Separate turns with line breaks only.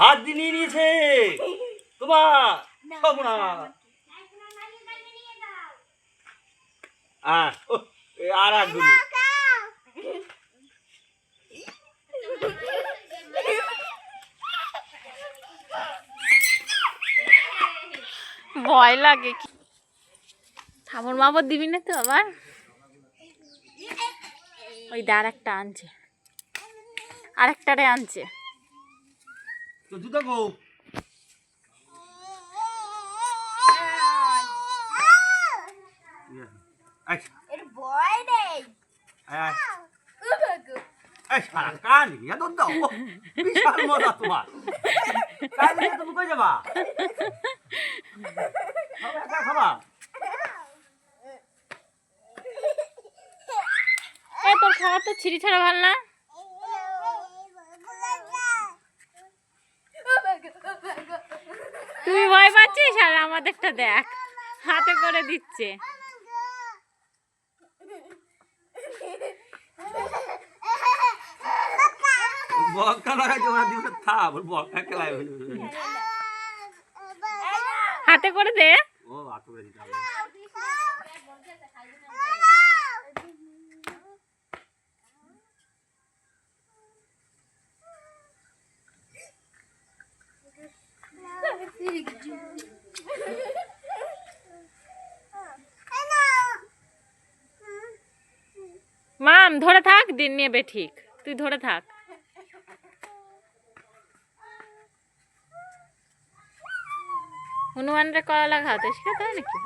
হাত দিয়ে নিয়ে নিয়েছে তোমার সবনা। আর একগুলো
ভয় লাগে। থামর মাবর দিবি না তো আবার? ওই দাঁড় একটা আনছে, আরেকটারে আনছে।
তো জুতো গো কান বিশাল মজা তোমার। তুমি কই যাবা? খাবা
তোর খাওয়া তো ছিঁড়ি ছাড়া ভাল না। তুই ভয় পাচ্ছিস আর আমাদেরটা দেখ হাতে করে দিচ্ছে। হাতে করে দে। মাম ধরে থাক, দিন নেবে ঠিক, তুই ধরে থাক। হনুমানরে কলা খাওয়াতে শিখাতে হয় নাকি?